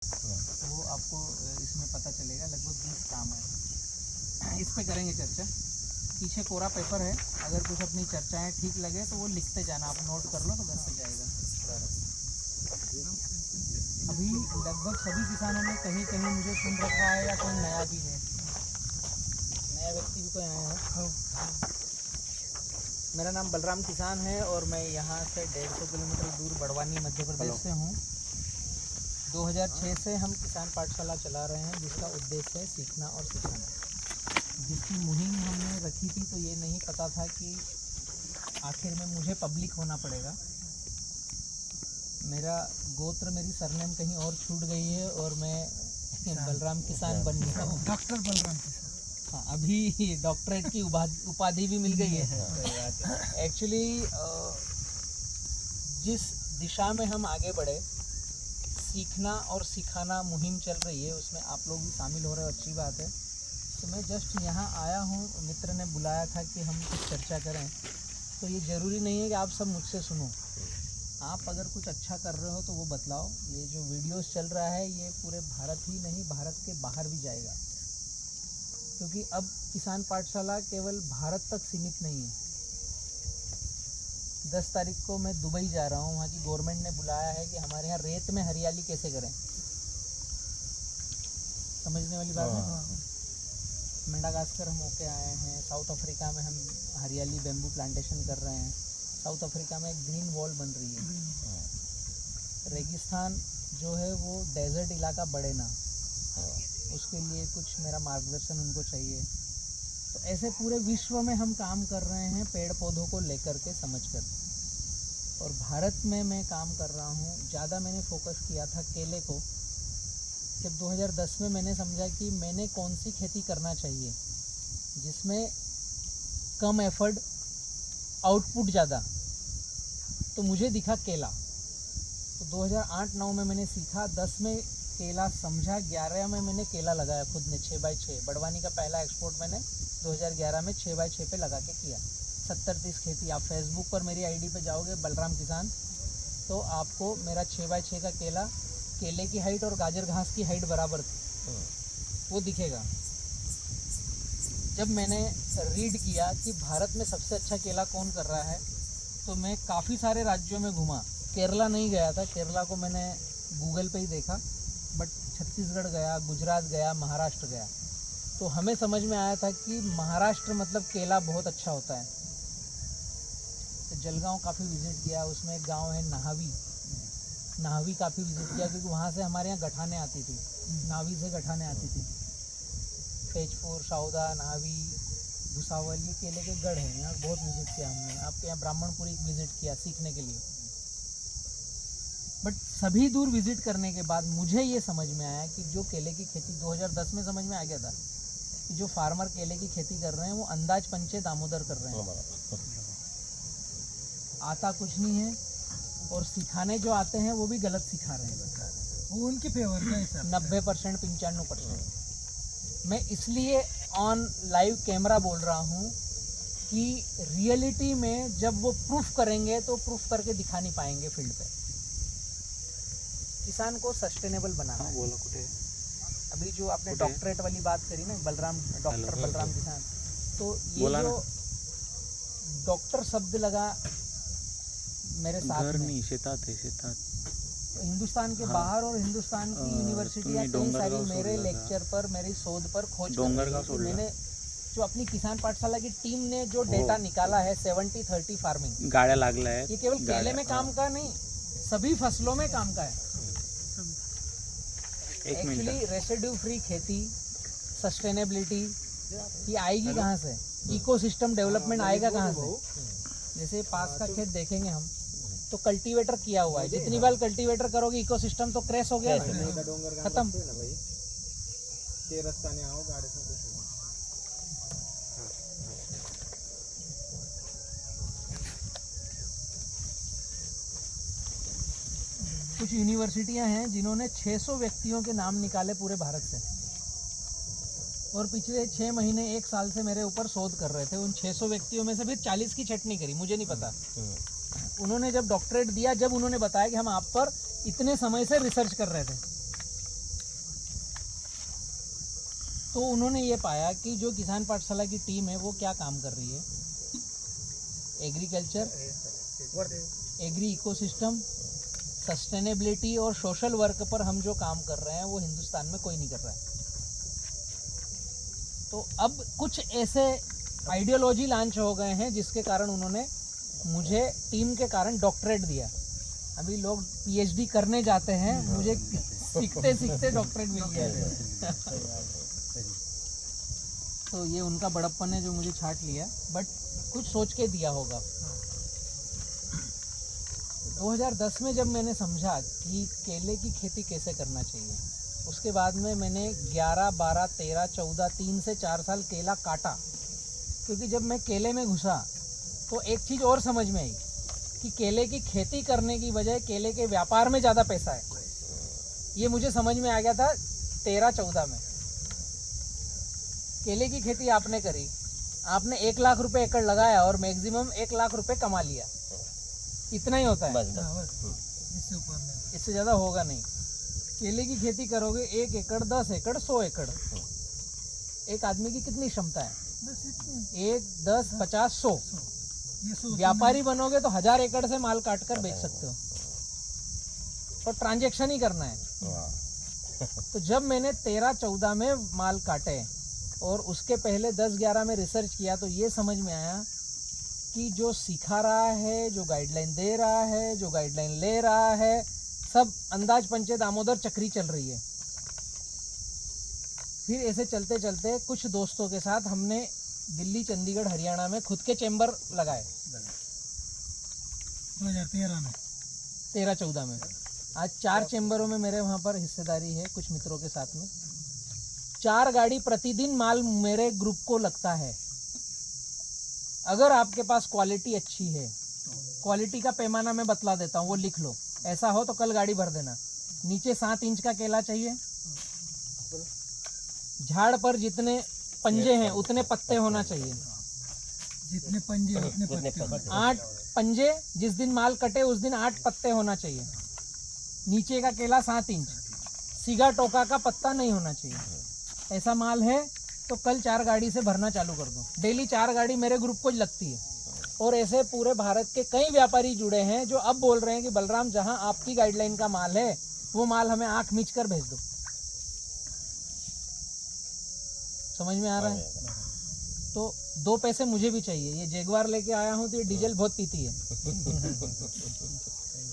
वो आपको इसमें पता चलेगा। लगभग 20 काम है, इस पे करेंगे चर्चा। पीछे कोरा पेपर है, अगर कुछ अपनी चर्चाएं ठीक लगे तो वो लिखते जाना, आप नोट कर लो तो घर पे जाएगा। अभी लगभग सभी किसानों ने कहीं कहीं मुझे सुन रखा है या कोई नया भी है, नया व्यक्ति भी कोई आया है। मेरा नाम बलराम किसान है और मैं यहाँ से 150 किलोमीटर दूर बड़वानी मध्य प्रदेश से हूँ। 2006 से हम किसान पाठशाला चला रहे हैं, जिसका उद्देश्य है सीखना और सिखाना। जिसकी मुहिम हमने रखी थी तो ये नहीं पता था कि आखिर में मुझे पब्लिक होना पड़ेगा। मेरा गोत्र, मेरी सरनेम कहीं और छूट गई है और मैं बलराम किसान बन गया हूँ, डॉक्टर बलराम किसान। हाँ, अभी डॉक्टरेट की उपाधि भी मिल गई है। एक्चुअली जिस दिशा में हम आगे बढ़े, सीखना और सिखाना मुहिम चल रही है, उसमें आप लोग भी शामिल हो रहे हो, अच्छी बात है। तो मैं जस्ट यहाँ आया हूँ, मित्र ने बुलाया था कि हम कुछ चर्चा करें। तो ये ज़रूरी नहीं है कि आप सब मुझसे सुनो, आप अगर कुछ अच्छा कर रहे हो तो वो बतलाओ। ये जो वीडियोस चल रहा है ये पूरे भारत ही नहीं, भारत के बाहर भी जाएगा, क्योंकि अब किसान पाठशाला केवल भारत तक सीमित नहीं है। 10 तारीख को मैं दुबई जा रहा हूँ, वहाँ की गवर्नमेंट ने बुलाया है कि हमारे यहाँ रेत में हरियाली कैसे करें। समझने वाली बात है। मेडागास्कर हम होके आए हैं, साउथ अफ्रीका में हम हरियाली बेम्बू प्लांटेशन कर रहे हैं। साउथ अफ्रीका में एक ग्रीन वॉल बन रही है। रेगिस्तान जो है वो डेजर्ट इलाका बढ़े ना, उसके लिए कुछ मेरा मार्गदर्शन उनको चाहिए। तो ऐसे पूरे विश्व में हम काम कर रहे हैं, पेड़ पौधों को लेकर के, समझ कर। और भारत में मैं काम कर रहा हूँ। ज़्यादा मैंने फोकस किया था केले को। जब 2010 में मैंने समझा कि मैंने कौन सी खेती करना चाहिए जिसमें कम एफर्ट, आउटपुट ज़्यादा, तो मुझे दिखा केला। तो 2008-9 में मैंने सीखा, 10 में केला समझा, 11 में मैंने केला लगाया खुद ने 6x6। बड़वानी का पहला एक्सपोर्ट मैंने 2011 में 6x6 पे लगा के किया। 70-30 खेती। आप फेसबुक पर मेरी आईडी पे जाओगे बलराम किसान, तो आपको मेरा 6x6 का केला, केले की हाइट और गाजर घास की हाइट बराबर थी, वो दिखेगा। जब मैंने रीड किया कि भारत में सबसे अच्छा केला कौन कर रहा है, तो मैं काफ़ी सारे राज्यों में घूमा। केरला नहीं गया था, केरला को मैंने गूगल पे ही देखा, बट छत्तीसगढ़ गया, गुजरात गया, महाराष्ट्र गया। तो हमें समझ में आया था कि महाराष्ट्र मतलब केला बहुत अच्छा होता है। तो जलगांव काफ़ी विज़िट किया, उसमें एक गांव है नाहवी, नाहवी काफ़ी विज़िट किया, क्योंकि वहाँ से हमारे यहाँ गठाने आती थी, नावी से गठाने आती थी। तेजपुर, साउदा, नावी, भुसावल, ये केले के गढ़ हैं, यहाँ बहुत विज़िट किया हमने। आपके यहाँ ब्राह्मणपुरी विज़िट किया सीखने के लिए। बट सभी दूर विज़िट करने के बाद मुझे ये समझ में आया कि जो केले की खेती 2010 में समझ में आ गया था कि जो फार्मर केले की खेती कर रहे हैं वो अंदाज पंचे दामोदर कर रहे हैं, आता कुछ नहीं है, और सिखाने जो आते हैं वो भी गलत सिखा रहे हैं, वो उनके फेवर में 90%, 95%। मैं इसलिए ऑन लाइव कैमरा बोल रहा हूँ कि रियलिटी में जब वो प्रूफ करेंगे तो प्रूफ करके दिखा नहीं पाएंगे फील्ड पे। किसान को सस्टेनेबल बनाना है। बोलो कुटे। अभी जो आपने डॉक्टरेट वाली बात करी ना, डॉक्टर बलराम किसान, तो ये जो डॉक्टर शब्द लगा मेरे साथ में, तो हिंदुस्तान के बाहर और हिंदुस्तान की यूनिवर्सिटियाँ कई सारी मेरे लेक्चर पर, मेरी शोध पर खोज कर रही है। मैंने जो अपनी किसान पाठशाला की टीम ने जो डेटा निकाला है 70-30 फार्मिंग, गाड्या लागला है, ये केवल केले में काम का नहीं, सभी फसलों में काम का है। एक्चुअली रेसिड्यू फ्री खेती, सस्टेनेबिलिटी ये आएगी कहाँ से? इकोसिस्टम डेवलपमेंट आएगा कहाँ से? जैसे पास का खेत देखेंगे हम, तो कल्टीवेटर किया हुआ है, जितनी बार कल्टीवेटर करोगे इकोसिस्टम तो क्रैश हो गया, खत्म। कुछ यूनिवर्सिटियां हैं जिन्होंने 600 व्यक्तियों के नाम निकाले पूरे भारत से, और पिछले 6 महीने 1 साल से मेरे ऊपर शोध कर रहे थे। उन 600 व्यक्तियों में से फिर 40 की छटनी करी, मुझे नहीं पता। उन्होंने जब डॉक्टरेट दिया, जब उन्होंने बताया कि हम आप पर इतने समय से रिसर्च कर रहे थे, तो उन्होंने ये पाया कि जो किसान पाठशाला की टीम है वो क्या काम कर रही है, एग्रीकल्चर, एग्री इकोसिस्टम, सस्टेनेबिलिटी और सोशल वर्क पर हम जो काम कर रहे हैं वो हिंदुस्तान में कोई नहीं कर रहा है। तो अब कुछ ऐसे आइडियोलॉजी लॉन्च हो गए हैं जिसके कारण उन्होंने मुझे टीम के कारण डॉक्टरेट दिया। अभी लोग पीएचडी करने जाते हैं, मुझे सीखते सीखते डॉक्टरेट मिल गया। तो ये उनका बड़प्पन है जो मुझे छाट लिया, बट कुछ सोच के दिया होगा। 2010 में जब मैंने समझा कि केले की खेती कैसे करना चाहिए, उसके बाद में मैंने 11, 12, 13, 14, 3 से 4 साल केला काटा। क्योंकि जब मैं केले में घुसा तो एक चीज़ और समझ में आई कि केले की खेती करने की बजाय केले के व्यापार में ज़्यादा पैसा है। ये मुझे समझ में आ गया था 13-14 में। केले की खेती आपने करी, आपने 1 लाख रुपए एकड़ लगाया और मैक्सिमम 1 लाख रुपए कमा लिया, इतना ही होता है, इससे ऊपर नहीं, इससे ज़्यादा होगा नहीं। केले की खेती करोगे 1 एकड़, 10 एकड़, 100 एकड़, एक आदमी की कितनी क्षमता है? 1, 10, 50, 100। व्यापारी बनोगे तो 1000 एकड़ से माल काट कर बेच सकते हो, और ट्रांजैक्शन ही करना है। तो जब मैंने 13-14 में माल काटे और उसके पहले 10-11 में रिसर्च किया तो ये समझ में आया कि जो सिखा रहा है, जो गाइडलाइन दे रहा है, जो गाइडलाइन ले रहा है, सब अंदाज पंचे दामोदर चक्री चल रही है। फिर ऐसे चलते चलते कुछ दोस्तों के साथ हमने दिल्ली, चंडीगढ़, हरियाणा में खुद के चैम्बर लगाए 13-14 में। आज 4 चैम्बरों में मेरे वहाँ पर हिस्सेदारी है कुछ मित्रों के साथ में। 4 गाड़ी प्रतिदिन माल मेरे ग्रुप को लगता है। अगर आपके पास क्वालिटी अच्छी है, क्वालिटी का पैमाना मैं बतला देता हूँ, वो लिख लो। ऐसा हो तो कल गाड़ी भर देना। नीचे 7 इंच का केला चाहिए, झाड़ पर जितने पंजे हैं उतने पत्ते होना चाहिए, जितने पंजे उतने पत्ते। 8 पंजे, जिस दिन माल कटे उस दिन 8 पत्ते होना चाहिए। नीचे का केला 7 इंच, सीगा टोका का पत्ता नहीं होना चाहिए। ऐसा माल है तो कल 4 गाड़ी से भरना चालू कर दो। डेली 4 गाड़ी मेरे ग्रुप को लगती है। और ऐसे पूरे भारत के कई व्यापारी जुड़े हैं जो अब बोल रहे हैं कि बलराम, जहां आपकी गाइडलाइन का माल है वो माल हमें आंख मीच कर भेज दो। समझ में आ रहा है? तो 2 पैसे मुझे भी चाहिए। ये जैगवार लेके आया हूँ तो ये डीजल बहुत पीती है।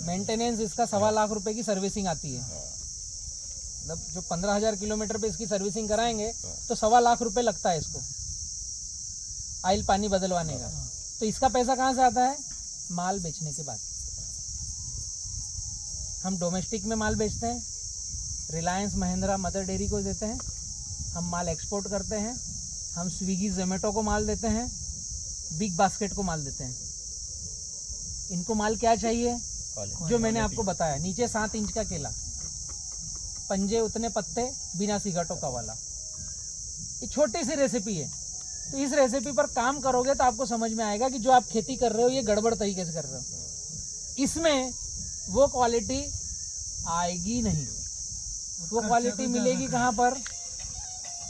मेंटेनेंस इसका 1.25 लाख रुपए की सर्विसिंग आती है। मतलब जो 15,000 किलोमीटर पे इसकी सर्विसिंग कराएंगे तो 1.25 लाख रुपए लगता है इसको, ऑयल पानी बदलवाने का। तो इसका पैसा कहाँ से आता है? माल बेचने के बाद। हम डोमेस्टिक में माल बेचते हैं, रिलायंस, महिंद्रा, मदर डेयरी को देते हैं। हम माल एक्सपोर्ट करते हैं, हम स्विगी, जोमेटो को माल देते हैं, बिग बास्केट को माल देते हैं। इनको माल क्या चाहिए? जो मैंने आपको बताया, नीचे 7 इंच का केला, पंजे उतने पत्ते, बिना सीगा टोका वाला। ये छोटी सी रेसिपी है। तो इस रेसिपी पर काम करोगे तो आपको समझ में आएगा कि जो आप खेती कर रहे हो ये गड़बड़ तरीके से कर रहे हो। इसमें वो क्वालिटी आएगी नहीं। वो क्वालिटी मिलेगी कहाँ पर?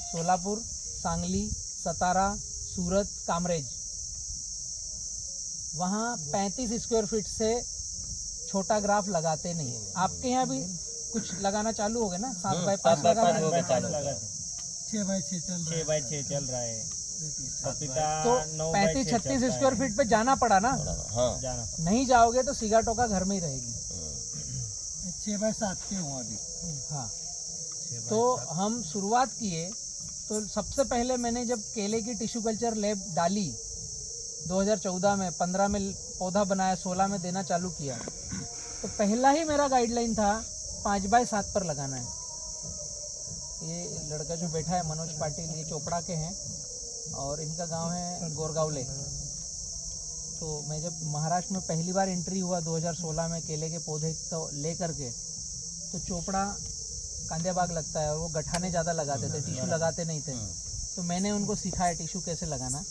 सोलापुर, सांगली, सतारा, सूरत, कामरेज। वहाँ 35 स्क्वायर फीट से छोटा ग्राफ लगाते नहीं है। आपके यहाँ भी कुछ लगाना चालू हो गए ना? 7 बाय 5 लगा 6 बाय 6 चल रहा है। तो 35-36 स्क्वायर फीट पे जाना पड़ा ना। नहीं जाओगे तो सीगा टोका घर में ही रहेगी। 6 बाय 7 के हुआ अभी। हाँ, तो हम शुरुआत किए तो सबसे पहले मैंने जब केले की टिश्यू कल्चर लैब डाली 2014 में, 15 में पौधा बनाया, 16 में देना चालू किया, तो पहला ही मेरा गाइडलाइन था 5 बाय 7 पर लगाना है। ये लड़का जो बैठा है मनोज पाटिल, ये चोपड़ा के हैं और इनका गांव है गोरगावले। तो मैं जब महाराष्ट्र में पहली बार एंट्री हुआ 2016 में केले के पौधे को ले करके, तो चोपड़ा कांदिया बाग लगता है और वो गठाने ज़्यादा लगाते थे, टिश्यू लगाते नहीं थे। तो मैंने उनको सिखाया टिश्यू कैसे लगाना।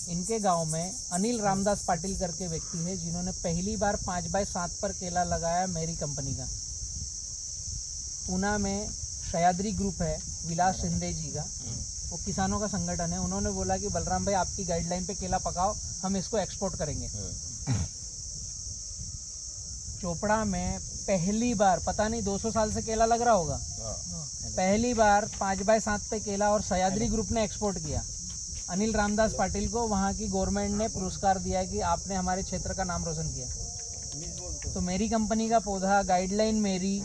इनके गांव में अनिल रामदास पाटिल करके व्यक्ति है जिन्होंने पहली बार 5 बाय 7 पर केला लगाया मेरी कंपनी का। पूना में सह्याद्री ग्रुप है विलास शिंदे जी का, वो किसानों का संगठन है। उन्होंने बोला कि बलराम भाई आपकी गाइडलाइन पे केला पकाओ, हम इसको एक्सपोर्ट करेंगे। चोपड़ा में पहली बार, पता नहीं 200 साल से केला लग रहा होगा, पहली बार 5x7 पे केला और सह्याद्री ग्रुप ने एक्सपोर्ट किया। अनिल रामदास पाटिल को वहाँ की गवर्नमेंट ने पुरस्कार दिया कि आपने हमारे क्षेत्र का नाम रोशन किया। तो मेरी कंपनी का पौधा, गाइडलाइन मेरी,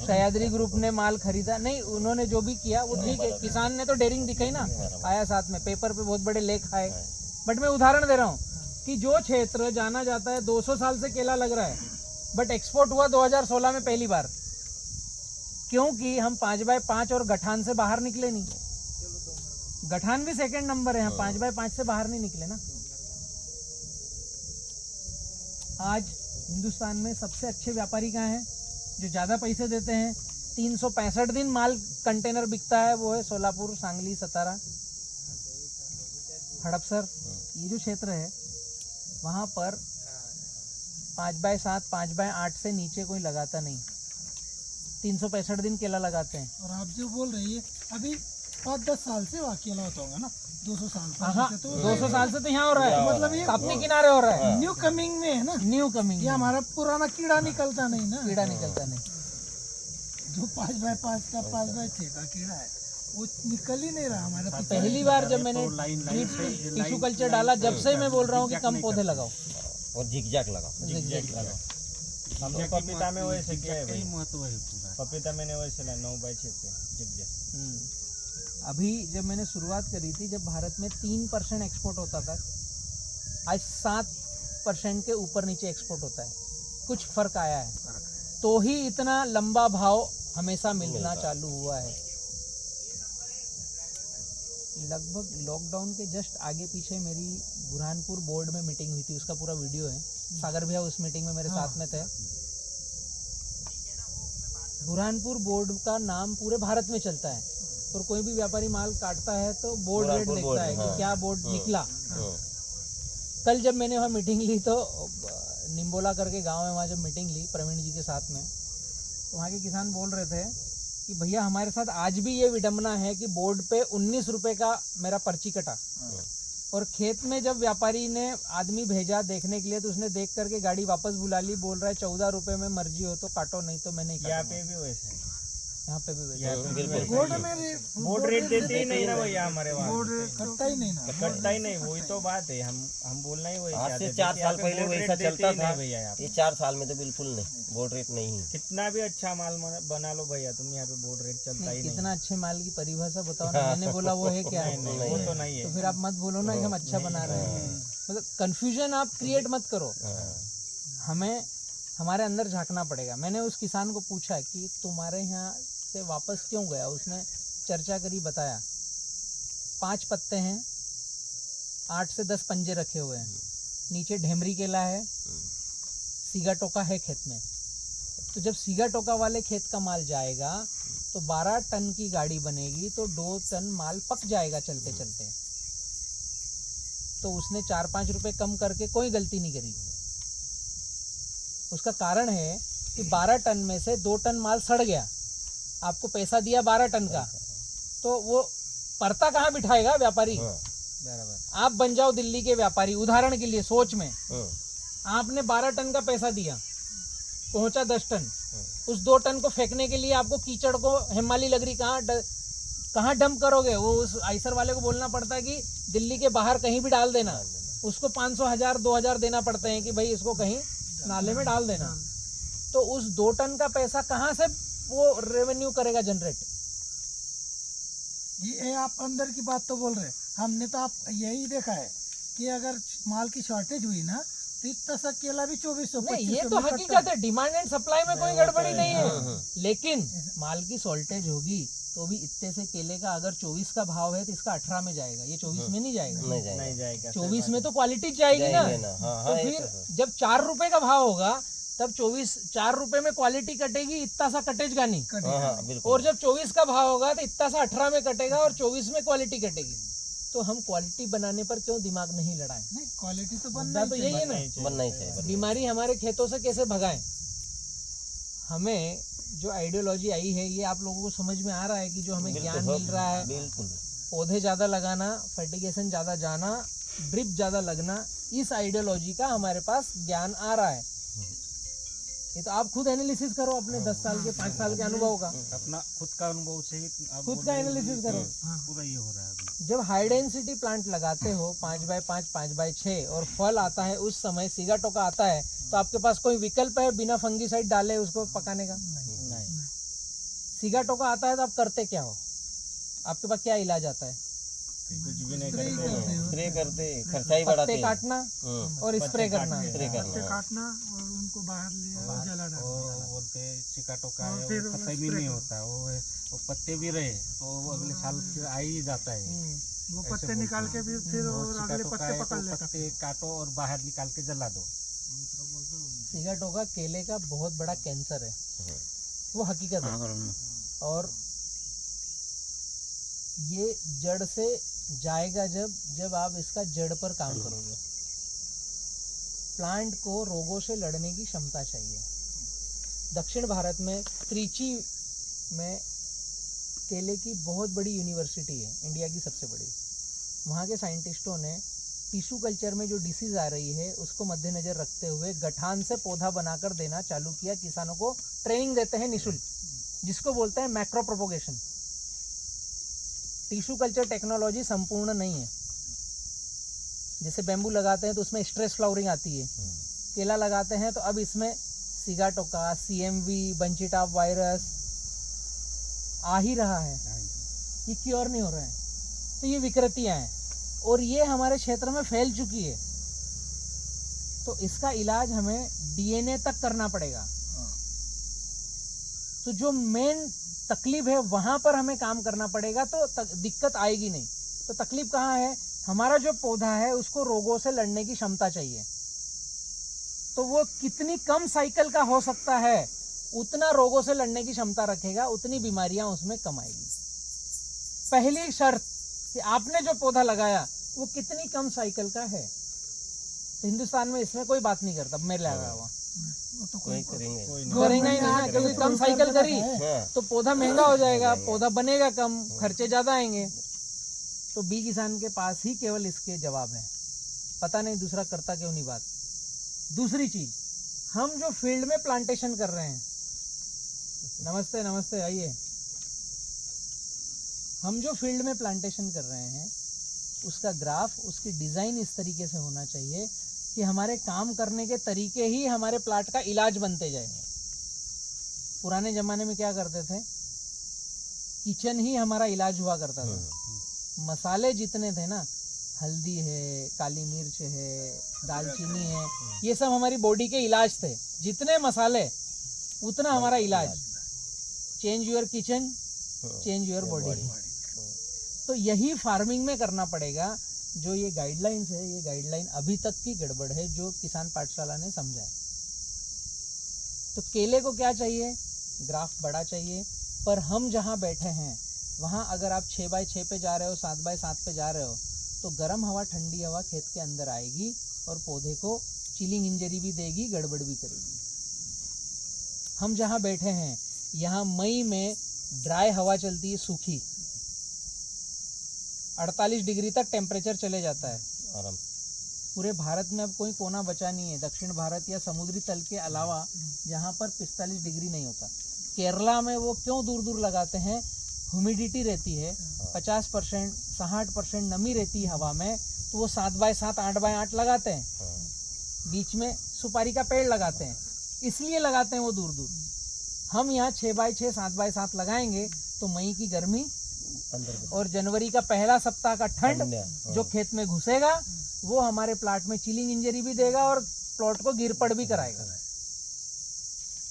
सह्याद्री ग्रुप ने माल खरीदा नहीं, उन्होंने जो भी किया वो ठीक है। किसान ने तो डेयरिंग दिखाई ना, आया साथ में, पेपर पे बहुत बड़े लेख आए। बट मैं उदाहरण दे रहा हूँ कि जो क्षेत्र जाना जाता है 200 साल से केला लग रहा है, बट एक्सपोर्ट हुआ 2016 में पहली बार, क्योंकि हम 5x5 और गठान से बाहर निकले नहीं। गठान भी सेकंड नंबर है, हम 5x5 से बाहर नहीं निकले ना। आज हिंदुस्तान में सबसे अच्छे व्यापारी कहाँ हैं, जो ज़्यादा पैसे देते हैं, 365 दिन माल कंटेनर बिकता है, वो है सोलापुर, सांगली, सतारा, हड़पसर, ये जो क्षेत्र है वहाँ पर 5x7, 5x8 से नीचे कोई लगाता नहीं, 365 दिन केला लगाते हैं। और आप जो बोल रही है अभी 5-10 साल से वहाँ केला होता होगा ना, 200 साल हाँ, से तो 200 साल से तो यहाँ हो रहा है, मतलब ये कापनी किनारे हो रहा है, न्यू कमिंग में है ना, न्यू कमिंग, ये हमारा पुराना कीड़ा निकलता नहीं ना, कीड़ा निकलता नहीं। जो 5x5 का 5x6 का कीड़ा है वो निकल ही नहीं रहा हमारे पास। पहली बार जब मैंने टिश्यू कल्चर डाला, जब से मैं बोल रहा हूँ कि कम पौधे लगाओ और जिगजैग लगाओ। हमने पपीता में वैसे किया है भाई, महत्व है पूरा। पपीता मैंने वैसे लाया 9x6 पे जिगजैग। अभी जब मैंने शुरुआत करी थी, जब भारत में 3% एक्सपोर्ट होता था, आज 7% के ऊपर नीचे एक्सपोर्ट होता है। कुछ फर्क आया है, तो ही इतना लंबा भाव हमेशा मिलना चालू हुआ है। लगभग लॉकडाउन के जस्ट आगे पीछे मेरी बुरहानपुर बोर्ड में मीटिंग हुई थी, उसका पूरा वीडियो है। सागर भैया उस मीटिंग में मेरे साथ में थे। बुरहानपुर बोर्ड का नाम पूरे भारत में चलता है, और कोई भी व्यापारी माल काटता है तो बोर्ड रेट देखता है कि क्या बोर्ड निकला। कल जब मैंने वहाँ मीटिंग ली तो निम्बोला करके गांव है, वहाँ जब मीटिंग ली प्रवीण जी के साथ में, तो वहाँ के किसान बोल रहे थे कि भैया हमारे साथ आज भी ये विडम्बना है कि बोर्ड पे 19 रुपए का मेरा पर्ची कटा, और खेत में जब व्यापारी ने आदमी भेजा देखने के लिए तो उसने देख करके गाड़ी वापस बुला ली, बोल रहा है 14 रुपए में मर्जी हो तो काटो, नहीं तो मैं नहीं काटूंगा। यहाँ पे भी वैसे है, यहाँ पे भी वैसे बोर्ड में बोर्ड रेट देते ही नहीं ना भैया हमारे वहाँ, बोर्ड कटता ही नहीं ना, कटता ही नहीं। वही तो बात है, हम बोलना ही वही आज चाहते से थे 4 कि साल यहाँ पे पहले बोर्ड वैसा रेट देते चलता ही नहीं था भैया। यहाँ पे ये 4 साल में तो बिल्कुल नहीं, बोर्ड रेट नहीं है। कितना भी अच्छा माल बना लो भैया तुम, यहाँ पे बोर्ड रेट चलता ही नहीं। कितना अच्छे माल की परिभाषा बताओ ना, मैंने बोला वो है क्या है? नहीं, वो तो नहीं तो है। फिर आप मत बोलो ना कि हम अच्छा बना रहे हैं, मतलब कंफ्यूजन आप क्रिएट मत करो। हमें हमारे अंदर झांकना पड़ेगा। मैंने उस किसान को पूछा कि तुम्हारे यहाँ से वापस क्यों गया, उसने चर्चा करी, बताया 5 पत्ते हैं, 8 से 10 पंजे रखे हुए हैं, नीचे ढेमरी केला है, सीगा टोका है खेत में। तो जब सीगा टोका वाले खेत का माल जाएगा तो 12 टन की गाड़ी बनेगी, तो 2 टन माल पक जाएगा चलते चलते। तो उसने 4-5 रुपए कम करके कोई गलती नहीं करी। उसका कारण है कि 12 टन में से 2 टन माल सड़ गया, आपको पैसा दिया 12 टन का, तो वो परता कहाँ बिठाएगा व्यापारी? बराबर। आप बन जाओ दिल्ली के व्यापारी, उदाहरण के लिए सोच में, आपने 12 टन का पैसा दिया, पहुंचा 10 टन, उस 2 टन को फेंकने के लिए आपको कीचड़ को हेमाली लगरी कहाँ डंप करोगे? वो उस आइसर वाले को बोलना पड़ता है कि दिल्ली के बाहर कहीं भी डाल देना, उसको 500, 1000, 2000 देना पड़ते हैं कि भाई इसको कहीं नाले में डाल देना। तो उस 2 टन का पैसा कहाँ से वो रेवेन्यू करेगा जनरेट? ये आप अंदर की बात तो बोल रहे हैं, हमने तो आप यही देखा है कि अगर माल की शॉर्टेज हुई ना तो इतना सा केला भी 2400 नहीं, ये तो हकीकत है, डिमांड एंड सप्लाई में कोई गड़बड़ी नहीं है। लेकिन माल की शॉर्टेज होगी तो भी इतने से केले का अगर 24 का भाव है तो इसका 18 में जाएगा, ये 24 में नहीं जाएगा। नहीं जाएगा, 24 में तो क्वालिटी जाएगी ना। तो फिर जब 4 रुपए का भाव होगा तब 4 रुपए में क्वालिटी कटेगी, इतना सा कटेगा नहीं। और जब 24 का भाव होगा तो इतना सा 18 में कटेगा और 24 में क्वालिटी कटेगी। तो हम क्वालिटी बनाने पर क्यों दिमाग नहीं लड़ाएं? नहीं, क्वालिटी तो मुद्दा तो यही है ना, बनना ही चाहिए। बीमारी हमारे खेतों से कैसे भगाएं। हमें जो आइडियोलॉजी आई है ये आप लोगों को समझ में आ रहा है कि जो हमें ज्ञान मिल रहा है, बिल्कुल पौधे ज़्यादा लगाना, फर्टिगेशन ज़्यादा जाना, ड्रिप ज़्यादा लगना, इस आइडियोलॉजी का हमारे पास ज्ञान आ रहा है। ये तो आप खुद एनालिसिस करो अपने 10 साल के 5 साल के अनुभव का, अपना खुद का अनुभव से ही आप खुद का एनालिसिस करो। पूरा ये हो रहा है अभी। जब हाई डेंसिटी प्लांट लगाते हो 5x5 5x6 और फल आता है उस समय सिगाटोका आता है, तो आपके पास कोई विकल्प है बिना फंगीसाइड डाले उसको पकाने का? नहीं, सिगाटोका आता है तो आप करते क्या हो? आपके पास क्या इलाज आता है? कुछ भी नहीं करते। स्प्रे करते, खर्चा ही बढ़ाते पत्ते काटना और स्प्रे करना। स्प्रे करना काटना और उनको बाहर ले जला डालना। वो बोलते चिकाटोका है, वो खत्म ही नहीं होता। वो पत्ते भी रहे तो वो अगले साल फिर आ ही जाता है। वो पत्ते निकाल के फिर वो और अगले चिकाटोका पत्ते है पकड़ तो लेता। पत्ते काटो और बाहर निकाल के जला दो। सिगाटोका केले का बहुत बड़ा कैंसर है, वो हकीकत है। और ये जड़ से जाएगा जब आप इसका जड़ पर काम करोगे। प्लांट को रोगों से लड़ने की क्षमता चाहिए। दक्षिण भारत में त्रिची में केले की बहुत बड़ी यूनिवर्सिटी है, इंडिया की सबसे बड़ी। वहाँ के साइंटिस्टों ने टिश्यू कल्चर में जो डिसीज आ रही है उसको मद्देनजर रखते हुए गठान से पौधा बनाकर देना चालू किया। किसानों को ट्रेनिंग देते हैं निःशुल्क, जिसको बोलते हैं macro propagation. Tissue culture technology संपूर्ण नहीं है। जैसे बेम्बू लगाते हैं तो उसमें स्ट्रेस फ्लावरिंग आती है, केला लगाते हैं तो अब इसमें Sigatoka, CMV, bunchy top virus आ ही रहा है, ये क्योर नहीं हो रहा है। तो ये विकृतियां हैं और ये हमारे क्षेत्र में फैल चुकी है। तो इसका इलाज हमें DNA तक करना पड़ेगा। तो जो मेन तकलीफ है वहां पर हमें काम करना पड़ेगा, तो दिक्कत आएगी नहीं। तो तकलीफ कहाँ है? हमारा जो पौधा है उसको रोगों से लड़ने की क्षमता चाहिए, तो वो कितनी कम साइकिल का हो सकता है उतना रोगों से लड़ने की क्षमता रखेगा, उतनी बीमारियां उसमें कम आएगी। पहली शर्त कि आपने जो पौधा लगाया वो कितनी कम साइकिल का है। तो हिंदुस्तान में इसमें कोई बात नहीं करता, मेरे लगा हुआ कोई करेंगे करेंगे ही नहीं, क्योंकि कम साइकिल करी तो पौधा महंगा हो जाएगा, पौधा बनेगा कम, खर्चे ज्यादा आएंगे। तो बी किसान के पास ही केवल इसके जवाब है। पता नहीं दूसरा करता क्यों नहीं बात। दूसरी चीज, हम जो फील्ड में प्लांटेशन कर रहे हैं, नमस्ते नमस्ते आइए, हम जो फील्ड में प्लांटेशन कर रहे हैं उसका ग्राफ, उसकी डिजाइन इस तरीके से होना चाहिए कि हमारे काम करने के तरीके ही हमारे प्लांट का इलाज बनते जाए। पुराने जमाने में क्या करते थे, किचन ही हमारा इलाज हुआ करता था। मसाले जितने थे ना, हल्दी है, काली मिर्च है, दालचीनी है, ये सब हमारी बॉडी के इलाज थे। जितने मसाले उतना हमारा इलाज। Change your kitchen, change your body. तो यही फार्मिंग में करना पड़ेगा। जो ये गाइडलाइंस है, ये गाइडलाइन अभी तक की गड़बड़ है जो किसान पाठशाला ने समझा है। तो केले को क्या चाहिए? ग्राफ बड़ा चाहिए। पर हम जहाँ बैठे हैं वहाँ अगर आप 6x6 पे जा रहे हो, 7x7 पे जा रहे हो, तो गर्म हवा, ठंडी हवा खेत के अंदर आएगी और पौधे को चिलिंग इंजरी भी देगी, गड़बड़ भी करेगी। हम जहाँ बैठे हैं यहाँ मई में ड्राई हवा चलती है, सूखी, 48 डिग्री तक टेम्परेचर चले जाता है आराम। पूरे भारत में अब कोई कोना बचा नहीं है, दक्षिण भारत या समुद्री तल के अलावा, जहाँ पर 45 डिग्री नहीं होता। केरला में वो क्यों दूर दूर लगाते हैं? ह्यूमिडिटी रहती है 50%, 60% नमी रहती है हवा में, तो वो 7x7, 8x8 लगाते हैं। बीच में सुपारी का पेड़ लगाते हैं, इसलिए लगाते हैं वो दूर दूर। हम यहाँ 6x6, 7x7 लगाएंगे तो मई की गर्मी और जनवरी का पहला सप्ताह का ठंड जो खेत में घुसेगा वो हमारे प्लाट में चिलिंग इंजरी भी देगा और प्लॉट को गिरपड़ भी कराएगा।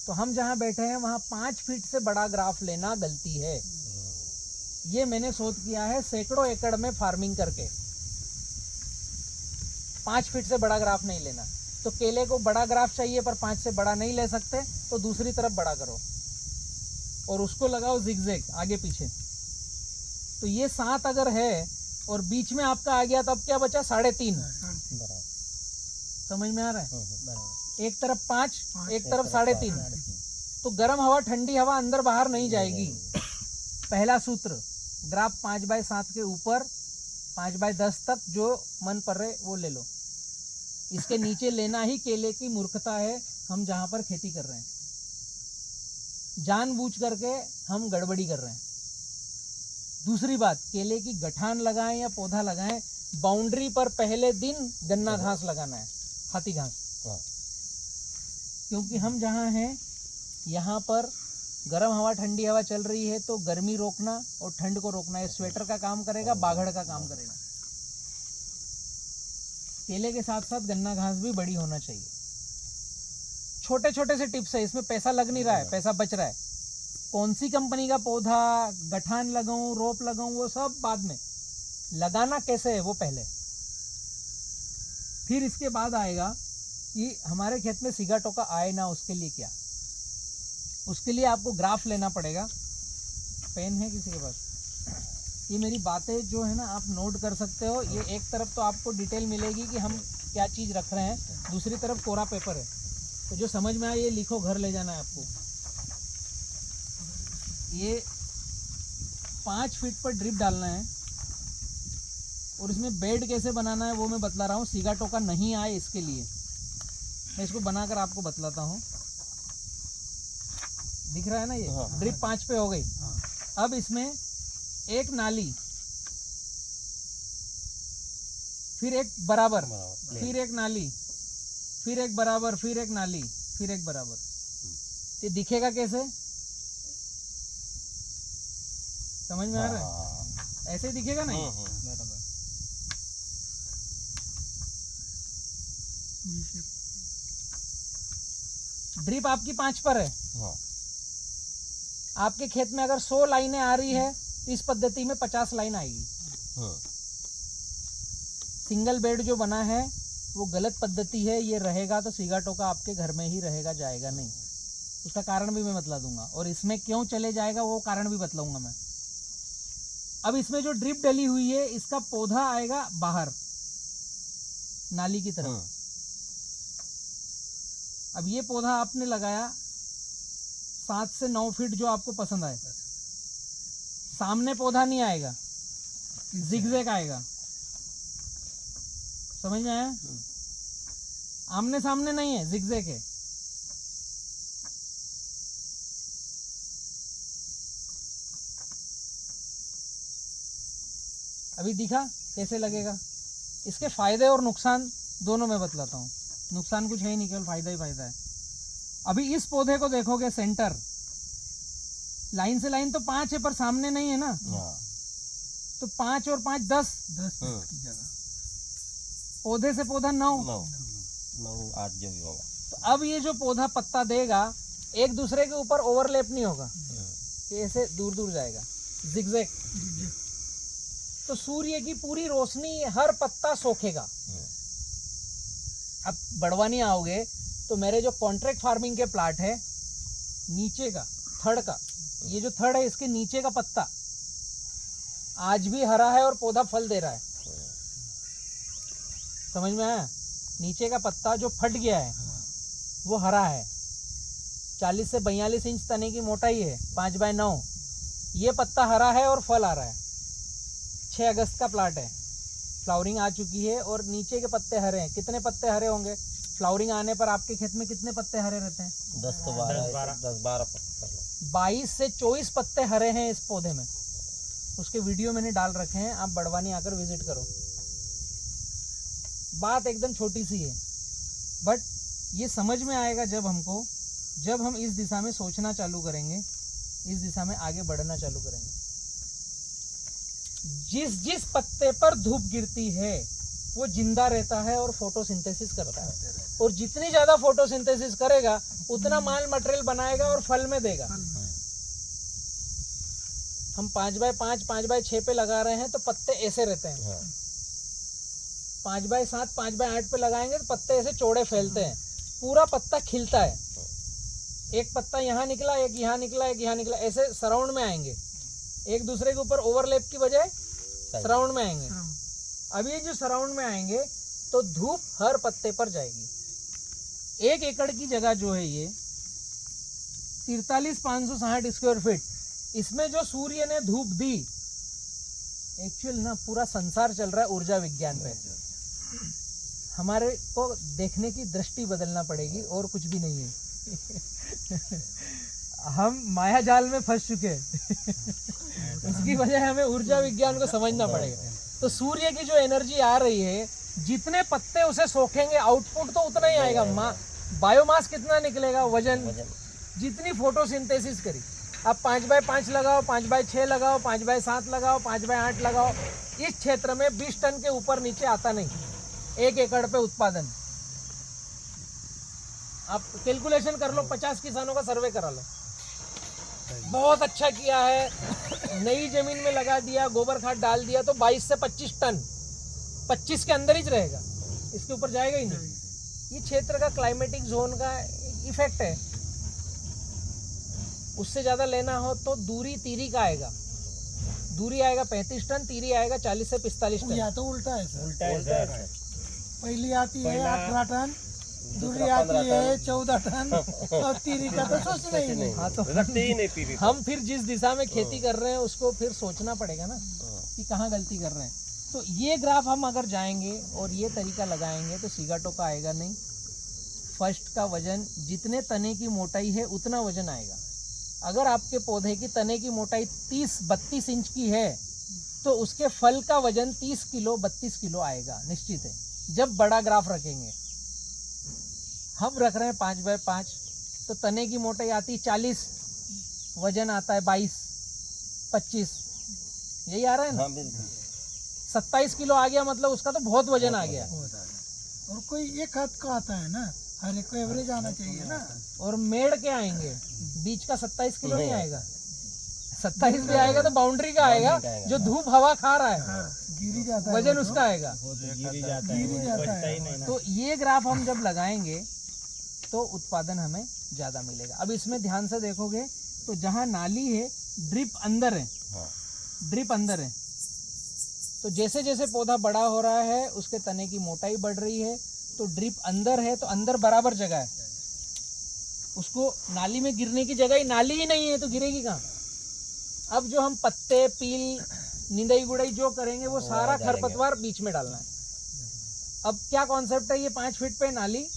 तो हम जहाँ बैठे हैं वहाँ 5 फीट से बड़ा ग्राफ लेना गलती है। ये मैंने शोध किया है सैकड़ों एकड़ में फार्मिंग करके। 5 फीट से बड़ा ग्राफ नहीं लेना। तो केले को बड़ा ग्राफ चाहिए पर 5 से बड़ा नहीं ले सकते, तो दूसरी तरफ बड़ा करो और उसको लगाओ जिगजैग आगे पीछे। तो ये 7 अगर है और बीच में आपका आ गया तो अब क्या बचा? 3.5। समझ में आ रहा है? एक तरफ 5, एक तरफ 3.5। तो गर्म हवा ठंडी हवा अंदर बाहर नहीं जाएगी। पहला सूत्र, ग्राफ 5/7 के ऊपर 5/10 तक जो मन पर रहे वो ले लो। इसके नीचे लेना ही केले की मूर्खता है। हम जहां पर खेती कर रहे हैं जानबूझ करके हम गड़बड़ी कर रहे हैं। दूसरी बात, केले की गठान लगाएं या पौधा लगाएं, बाउंड्री पर पहले दिन गन्ना घास लगाना है, हाथी घास। क्योंकि हम जहाँ हैं यहाँ पर गर्म हवा ठंडी हवा चल रही है, तो गर्मी रोकना और ठंड को रोकना, ये स्वेटर का काम करेगा, बाघड़ का काम करेगा। केले के साथ साथ गन्ना घास भी बड़ी होना चाहिए। छोटे छोटे से टिप्स है, इसमें पैसा लग नहीं रहा है, पैसा बच रहा है। कौन सी कंपनी का पौधा, गठान लगाऊं, रोप लगाऊं, वो सब बाद में, लगाना कैसे है वो पहले। फिर इसके बाद आएगा कि हमारे खेत में सिगाटोका आए ना, उसके लिए क्या। उसके लिए आपको ग्राफ लेना पड़ेगा। पेन है किसी के पास? ये मेरी बातें जो है ना आप नोट कर सकते हो। ये एक तरफ तो आपको डिटेल मिलेगी कि हम क्या चीज़ रख रहे हैं, दूसरी तरफ कोरा पेपर है। तो जो समझ में आए ये लिखो, घर ले जाना है आपको। ये 5 फीट पर ड्रिप डालना है और इसमें बेड कैसे बनाना है वो मैं बतला रहा हूँ। सिगाटोका नहीं आए इसके लिए मैं इसको बनाकर आपको बतलाता हूँ। दिख रहा है ना ये? ड्रिप 5 पे हो गई। अब इसमें एक नाली, फिर एक बराबर, फिर एक नाली, फिर एक बराबर, फिर एक नाली, फिर एक बराबर। ये दिखेगा कैसे? समझ में आ रहा है? ऐसे ही दिखेगा ना ये? बराबर। ड्रिप आपकी 5 पर है। आपके खेत में अगर 100 लाइनें आ रही है तो इस पद्धति में 50 लाइन आएगी। सिंगल बेड जो बना है वो गलत पद्धति है। ये रहेगा तो सिगाटोका आपके घर में ही रहेगा, जाएगा नहीं। उसका कारण भी मैं बतला दूंगा, और इसमें क्यों चले जाएगा वो कारण भी बतलाऊंगा मैं। अब इसमें जो ड्रिप डली हुई है इसका पौधा आएगा बाहर नाली की तरफ। अब ये पौधा आपने लगाया 7 से 9 फीट जो आपको पसंद आए, सामने पौधा नहीं आएगा, जिगजैग आएगा। समझ में आया? आमने सामने नहीं है, जिगजैग है। अभी दिखा कैसे लगेगा? इसके फायदे और नुकसान दोनों मैं बतलाता हूँ। नुकसान कुछ है ही नहीं, केवल फायदा ही फायदा है। अभी इस पौधे को देखोगे, सेंटर लाइन से लाइन तो 5 है पर सामने नहीं है ना, तो 5 और 5 10 की जगह पौधे से पौधा 9 8 जो भी होगा। तो अब ये जो पौधा पत्ता देगा एक दूसरे के ऊपर ओवरलैप नहीं होगा, ये ऐसे दूर दूर जाएगा, जिगजैग। तो सूर्य की पूरी रोशनी हर पत्ता सोखेगा। अब बड़वानी आओगे तो मेरे जो कॉन्ट्रैक्ट फार्मिंग के प्लाट है, नीचे का थड़ का, ये जो थड़ है इसके नीचे का पत्ता आज भी हरा है और पौधा फल दे रहा है। समझ में आया? नीचे का पत्ता जो फट गया है वो हरा है। 40 से 42 इंच तने की मोटाई है, 5/9। ये पत्ता हरा है और फल आ रहा है। 6 अगस्त का प्लाट है, फ्लावरिंग आ चुकी है और नीचे के पत्ते हरे हैं। कितने पत्ते हरे होंगे? फ्लावरिंग आने पर आपके खेत में कितने पत्ते हरे रहते हैं? 10 तो 12 पत्ते, 22 से 24 पत्ते हरे हैं इस पौधे में। उसके वीडियो मैंने डाल रखे हैं, आप बड़वानी आकर विजिट करो। बात एकदम छोटी सी है, बट ये समझ में आएगा जब हम इस दिशा में सोचना चालू करेंगे, इस दिशा में आगे बढ़ना चालू करेंगे। जिस पत्ते पर धूप गिरती है वो जिंदा रहता है और फोटोसिंथेसिस करता है, और जितनी ज्यादा फोटोसिंथेसिस करेगा उतना माल मटेरियल बनाएगा और फल में देगा। हम 5/5 5/6 पे लगा रहे हैं तो पत्ते ऐसे रहते हैं। 5/7 5/8 पे लगाएंगे तो पत्ते ऐसे चौड़े फैलते हैं, पूरा पत्ता खिलता है। एक पत्ता यहाँ निकला, एक यहाँ निकला, एक यहाँ निकला, ऐसे सराउंड में आएंगे, एक दूसरे के ऊपर ओवरलैप की बजाय सराउंड में आएंगे। अब ये जो सराउंड में आएंगे तो धूप हर पत्ते पर जाएगी। 1 एकड़ की जगह जो है ये 43,560 स्क्वायर फीट, इसमें जो सूर्य ने धूप दी, एक्चुअल ना पूरा संसार चल रहा है ऊर्जा विज्ञान पे। हमारे को देखने की दृष्टि बदलना पड़ेगी और कुछ भी नहीं है। हम माया जाल में फंस चुके हैं। उसकी वजह हमें ऊर्जा विज्ञान को समझना पड़ेगा। तो सूर्य की जो एनर्जी आ रही है, जितने पत्ते उसे सोखेंगे आउटपुट तो उतना ही आएगा। बायोमास कितना निकलेगा, वजन। जितनी फोटोसिंथेसिस करी, आप 5x5 लगाओ, 5x6 लगाओ, 5x7 लगाओ, 5x8 लगाओ, इस क्षेत्र में 20 टन के ऊपर नीचे आता नहीं 1 एकड़ पे उत्पादन। आप कैलकुलेशन कर लो, 50 किसानों का सर्वे करा लो। बहुत अच्छा किया है, नई जमीन में लगा दिया, गोबर खाद डाल दिया तो 22 से 25 टन, 25 के अंदर ही रहेगा, इसके ऊपर जाएगा ही नहीं। ये क्षेत्र का क्लाइमेटिक जोन का इफेक्ट है। उससे ज़्यादा लेना हो तो दूरी तीरी का आएगा, दूरी आएगा 35 टन, तीरी आएगा 40 से 45 टन। या तो उल्टा है सर, उल्टा है सर। पहली आती है 18 टन, दूसरी आती है 14 टन, और तीरी का तो सोचना ही नहीं। हाँ, तो लगते ही नहीं पीरी। हम फिर जिस दिशा में खेती कर रहे हैं उसको फिर सोचना पड़ेगा ना कि कहाँ गलती कर रहे हैं। तो ये ग्राफ हम अगर जाएंगे और ये तरीका लगाएंगे तो सिगाटो का आएगा नहीं। फर्स्ट का वजन, जितने तने की मोटाई है उतना वजन आएगा। अगर आपके पौधे की तने की मोटाई 30-32 इंच की है तो उसके फल का वजन 30 किलो 32 किलो आएगा, निश्चित है। जब बड़ा ग्राफ रखेंगे, हम रख रहे हैं 5x5, तो तने की मोटाई आती है 40, वजन आता है 22-25, यही आ रहा है ना। हाँ बिल्कुल। 27 किलो आ गया मतलब उसका तो बहुत वजन आ गया। और कोई एक हाथ का आता है ना, हर एक को एवरेज आना चाहिए ना। और मेड़ के आएंगे, बीच का 27 किलो नहीं आएगा। 27 भी आएगा तो बाउंड्री का आएगा, जो धूप हवा खा रहा है गिरी जाता है, वजन उसका आएगा। गिरी जाता है, गिरी जाता बचता है। ही नहीं ना। तो ये ग्राफ हम जब लगाएंगे तो उत्पादन हमें ज़्यादा मिलेगा। अब इसमें ध्यान से देखोगे तो जहाँ नाली है, ड्रिप अंदर है, हाँ। ड्रिप अंदर है। तो जैसे जैसे पौधा बड़ा हो रहा है उसके तने की मोटाई बढ़ रही है, तो ड्रिप अंदर है तो अंदर बराबर जगह है, उसको नाली में गिरने की जगह ही नाली ही नहीं है तो गिरेगी कहाँ। अब जो हम पत्ते, पील, निंदाई गुड़ाई जो करेंगे वो सारा खरपतवार बीच में डालना है। अब क्या कॉन्सेप्ट है, ये 5 फीट पे नाली,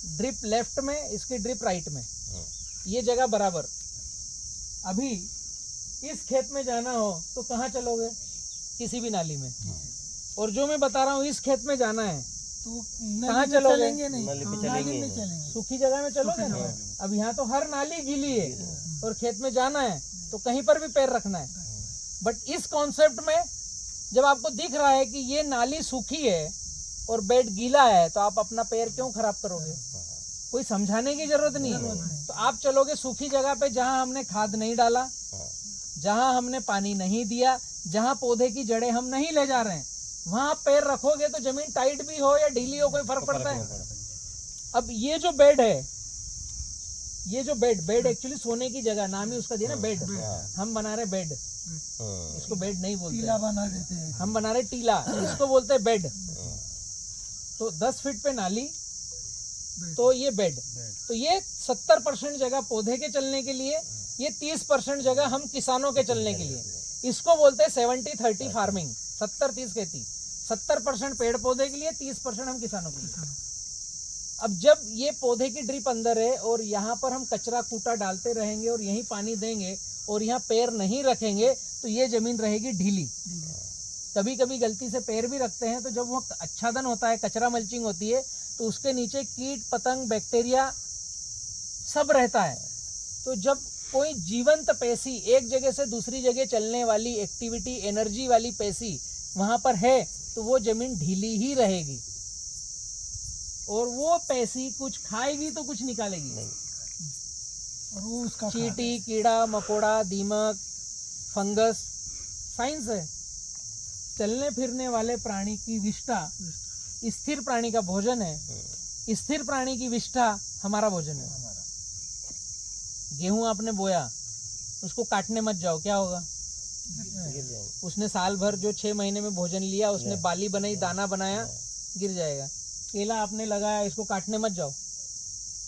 ड्रिप लेफ्ट में, इसकी ड्रिप राइट में, ये जगह बराबर। अभी इस खेत में जाना हो तो कहाँ चलोगे, किसी भी नाली में। और जो मैं बता रहा हूँ इस खेत में जाना है तो कहाँ चलोगे? चलेंगे नहीं, नाली पे नाली चलेंगे में नहीं। चलेंगे। सूखी जगह में चलोगे ना। अब यहाँ तो हर नाली गीली है और खेत में जाना है तो कहीं पर भी पैर रखना है। बट इस कॉन्सेप्ट में जब आपको दिख रहा है कि ये नाली सूखी है और बेड गीला है तो आप अपना पैर क्यों खराब करोगे, कोई समझाने की जरूरत नहीं है। तो आप चलोगे सूखी जगह पे जहाँ हमने खाद नहीं डाला, जहाँ हमने पानी नहीं दिया, जहाँ पौधे की जड़ें हम नहीं ले जा रहे हैं, वहाँ पैर रखोगे तो जमीन टाइट भी हो या ढीली हो कोई फर्क पड़ता है। अब ये जो बेड है, ये जो बेड एक्चुअली सोने की जगह, नाम ही उसका दिया ना बेड। हम बना रहे बेड, इसको बेड नहीं बोलते, टीला बना देते हैं। हम बना रहे टीला, इसको बोलते हैं बेड। तो 10 फीट पे नाली, तो ये बेड। तो ये 70% जगह पौधे के चलने के लिए, ये 30% जगह हम किसानों के चलने के लिए। इसको बोलते हैं 70-30 फार्मिंग, 70-30 खेती। 70% पेड़ पौधे के लिए, 30% हम किसानों के लिए। अब जब ये पौधे की ड्रिप अंदर है और यहाँ पर हम कचरा कूटा डालते रहेंगे और यहीं पानी देंगे और यहाँ पैर नहीं रखेंगे तो ये जमीन रहेगी ढीली। कभी कभी गलती से पैर भी रखते हैं तो जब वो आच्छादन होता है, कचरा मल्चिंग होती है, तो उसके नीचे कीट पतंग बैक्टीरिया सब रहता है। तो जब कोई जीवंत पेशी, एक जगह से दूसरी जगह चलने वाली एक्टिविटी, एनर्जी वाली पेशी वहाँ पर है तो वो जमीन ढीली ही रहेगी और वो पेशी कुछ खाएगी तो कुछ निकालेगी नहीं। और वो उसका चींटी, कीड़ा मकोड़ा, दीमक, फंगस, साइंस है। चलने फिरने वाले प्राणी की विष्ठा स्थिर प्राणी का भोजन है, स्थिर प्राणी की विष्ठा हमारा भोजन है। गेहूं आपने बोया, उसको काटने मत जाओ, क्या होगा? उसने साल भर जो 6 महीने में भोजन लिया, उसने बाली बनाई, दाना बनाया, गिर जाएगा। केला आपने लगाया, इसको काटने मत जाओ,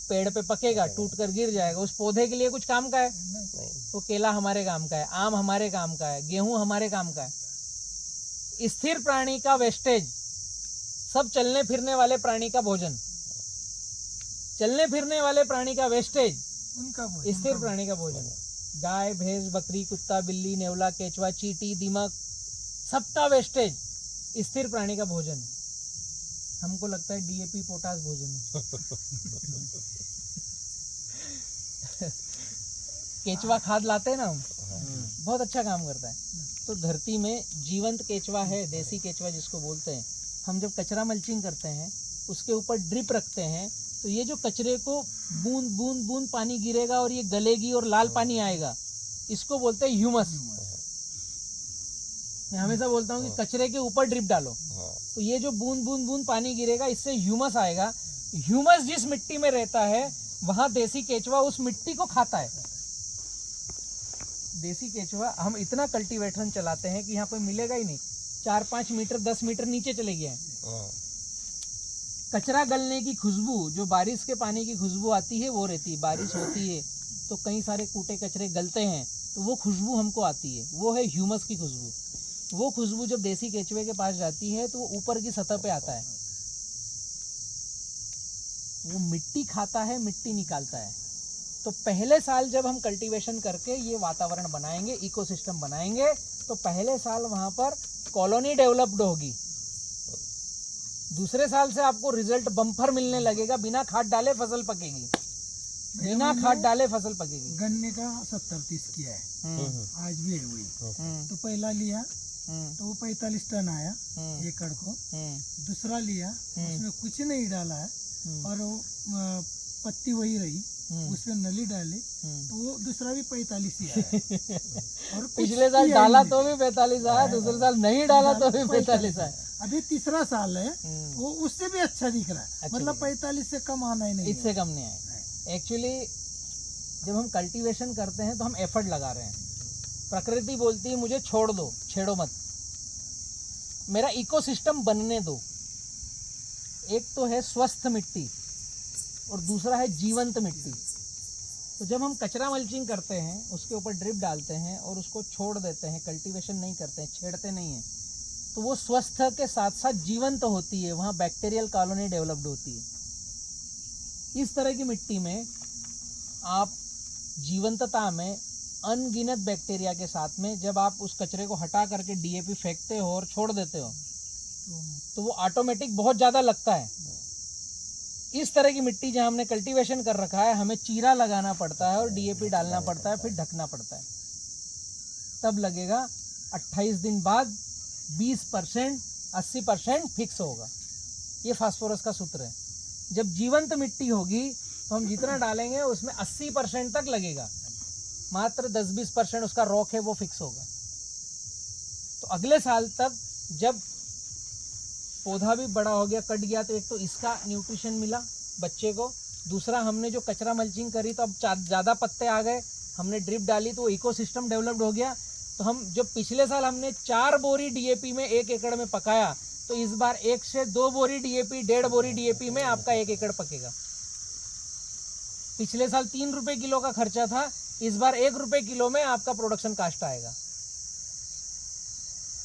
पेड़ पे पकेगा, टूट कर गिर जाएगा, उस पौधे के लिए कुछ काम का है? नहीं। वो केला हमारे काम का है, आम हमारे काम का है, गेहूं हमारे काम का है। स्थिर प्राणी का वेस्टेज, सब चलने फिरने वाले प्राणी का भोजन, चलने फिरने वाले प्राणी का वेस्टेज उनका स्थिर प्राणी का भोजन है। गाय, भैंस, बकरी, कुत्ता, बिल्ली, नेवला, केचवा, चींटी, दीमक, सबका वेस्टेज स्थिर प्राणी का भोजन है। हमको लगता है डीएपी पोटास भोजन है। केचवा खाद लाते हैं ना हम, बहुत अच्छा काम करता है। तो धरती में जीवंत केचवा है, देसी केचवा जिसको बोलते हैं। हम जब कचरा मल्चिंग करते हैं, उसके ऊपर ड्रिप रखते हैं, तो ये जो कचरे को बूंद बूंद बूंद पानी गिरेगा और ये गलेगी और लाल पानी आएगा, इसको बोलते हैं ह्यूमस। मैं हमेशा बोलता हूँ कि कचरे के ऊपर ड्रिप डालो, तो ये जो बूंद बूंद बूंद पानी गिरेगा, इससे ह्यूमस आएगा। ह्यूमस जिस मिट्टी में रहता है, वहां देसी केचवा उस मिट्टी को खाता है। देसी केचवा हम इतना कल्टीवेटर चलाते हैं कि यहाँ पे मिलेगा ही नहीं, 4-5 मीटर 10 मीटर नीचे चले गए हैं। कचरा गलने की खुशबू, जो बारिश के पानी की खुशबू आती है वो रहती है। बारिश होती है तो कई सारे कूटे कचरे गलते हैं, तो वो खुशबू हमको आती है, वो है ह्यूमस की खुशबू। वो खुशबू जब देसी केचुए के पास जाती है तो वो ऊपर की सतह पे आता है। वो मिट्टी खाता है, मिट्टी निकालता है। तो पहले साल जब हम कल्टीवेशन करके ये वातावरण बनाएंगे, इकोसिस्टम बनाएंगे, तो पहले साल वहां पर कॉलोनी डेवलप्ड होगी। दूसरे साल से आपको रिजल्ट बम्पर मिलने लगेगा। बिना खाद डाले फसल पकेगी, बिना खाद डाले फसल पकेगी। गन्ने का 70-30 किया है, आज भी है वही। तो पहला लिया तो वो 45 टन आया एकड़ को। दूसरा लिया, उसमें कुछ नहीं डाला है और वो पत्ती वही रही, उसमें नली डाली तो वो दूसरा भी 45 ही आया। और पिछले साल डाला तो भी 45 आया, दूसरे साल नहीं डाला तो भी 45 आया। अभी तीसरा साल है, वो उससे भी अच्छा दिख रहा है। मतलब 45 से कम आना ही नहीं, इससे कम नहीं आएगा। एक्चुअली जब हम कल्टीवेशन करते हैं तो हम एफर्ट लगा रहे हैं। प्रकृति बोलती है मुझे छोड़ दो, छेड़ो मत, मेरा इकोसिस्टम बनने दो। एक तो है स्वस्थ मिट्टी और दूसरा है जीवंत मिट्टी। तो जब हम कचरा मल्चिंग करते हैं, उसके ऊपर ड्रिप डालते हैं और उसको छोड़ देते हैं, कल्टीवेशन नहीं करते हैं, छेड़ते नहीं हैं, तो वो स्वस्थ के साथ साथ जीवंत होती है। वहाँ बैक्टीरियल कॉलोनी डेवलप्ड होती है। इस तरह की मिट्टी में आप जीवंतता में अनगिनत बैक्टीरिया के साथ में जब आप उस कचरे को हटा करके डीएपी फेंकते हो और छोड़ देते हो, तो वो ऑटोमेटिक बहुत ज़्यादा लगता है। इस तरह की मिट्टी जहाँ हमने कल्टीवेशन कर रखा है, हमें चीरा लगाना पड़ता है और डीएपी डालना पड़ता है, फिर ढकना पड़ता है, तब लगेगा। 28 दिन बाद 20% 80% फिक्स होगा। ये फास्फोरस का सूत्र है। जब जीवंत मिट्टी होगी तो हम जितना डालेंगे उसमें 80% तक लगेगा, मात्र 10-20% उसका रॉक है वो फिक्स होगा। तो अगले साल तक जब पौधा भी बड़ा हो गया, कट गया, तो एक तो इसका न्यूट्रिशन मिला बच्चे को, दूसरा हमने जो कचरा मल्चिंग करी तो अब ज़्यादा पत्ते आ गए, हमने ड्रिप डाली तो इकोसिस्टम डेवलप्ड हो गया। तो हम जो पिछले साल हमने 4 बोरी डीएपी में 1 एकड़ में पकाया, तो इस बार 1 से 2 बोरी डीएपी, 1.5 बोरी डीएपी में आपका 1 एकड़ पकेगा। पिछले साल 3 रुपए किलो का खर्चा था, इस बार 1 रुपए किलो में आपका प्रोडक्शन कास्ट आएगा।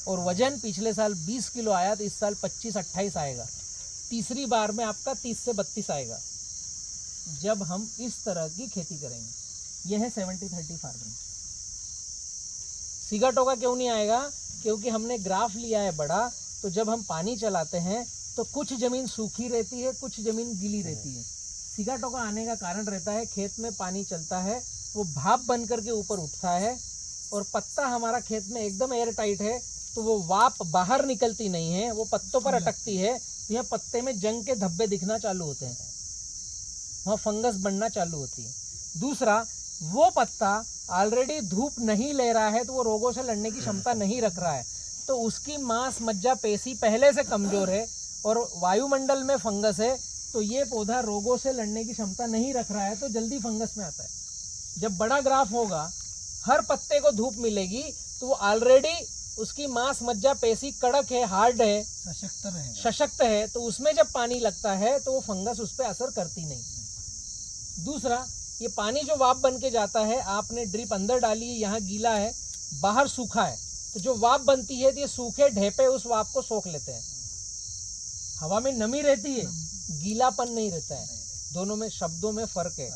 और वजन पिछले साल 20 किलो आया, तो इस साल 25-28 आएगा। तीसरी बार में आपका 30 से 32 आएगा जब हम इस तरह की खेती करेंगे। यह है 70-30 फार्मिंग। सिगाटोका क्यों नहीं आएगा? क्योंकि हमने ग्राफ लिया है बड़ा, तो जब हम पानी चलाते हैं तो कुछ ज़मीन सूखी रहती है, कुछ ज़मीन गीली रहती है। सिगाटोका आने का कारण रहता है, खेत में पानी चलता है, वो भाप बन करके ऊपर उठता है और पत्ता हमारा खेत में एकदम एयर टाइट है, तो वो वाप बाहर निकलती नहीं है, वो पत्तों पर अटकती है। तो यहाँ पत्ते में जंग के धब्बे दिखना चालू होते हैं, वहाँ फंगस बनना चालू होती है। दूसरा, वो पत्ता ऑलरेडी धूप नहीं ले रहा है, तो वो रोगों से लड़ने की क्षमता नहीं रख रहा है, तो उसकी मांस मज्जा पेशी पहले से कमज़ोर है और वायुमंडल में फंगस है, तो ये पौधा रोगों से लड़ने की क्षमता नहीं रख रहा है, तो जल्दी फंगस में आता है। जब बड़ा ग्राफ होगा, हर पत्ते को धूप मिलेगी, तो वो ऑलरेडी उसकी मांस मज्जा पेशी कड़क है, हार्ड है, सशक्त है, तो उसमें जब पानी लगता है तो वो फंगस उस पर असर करती नहीं। दूसरा, ये पानी जो वाप बन के जाता है, आपने ड्रिप अंदर डाली है, यहाँ गीला है, बाहर सूखा है, तो जो वाप बनती है तो ये सूखे ढेपे उस वाप को सोख लेते हैं। हवा में नमी रहती है, गीलापन नहीं रहता है। दोनों में शब्दों में फर्क है।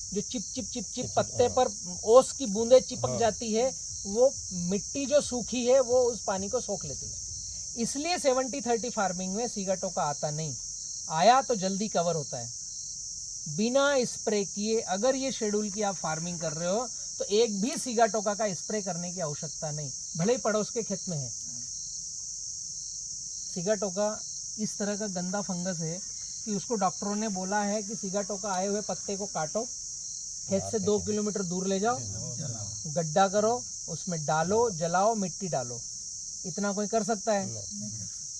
जो चिप चिप चिप चिप पत्ते पर ओस की बूंदें चिपक जाती है, वो मिट्टी जो सूखी है वो उस पानी को सोख लेती है। इसलिए 70-30 फार्मिंग में सिगाटोका आता नहीं, आया तो जल्दी कवर होता है। बिना स्प्रे किए अगर ये शेड्यूल की आप फार्मिंग कर रहे हो तो एक भी सिगाटोका का स्प्रे करने की आवश्यकता नहीं, भले ही पड़ोस के खेत में है। सिगाटोका इस तरह का गंदा फंगस है कि उसको डॉक्टरों ने बोला है कि सिगाटोका आए हुए पत्ते को काटो, खेत से 2 किलोमीटर दूर ले जाओ, गड्ढा करो, उसमें डालो, जलाओ, मिट्टी डालो। इतना कोई कर सकता है?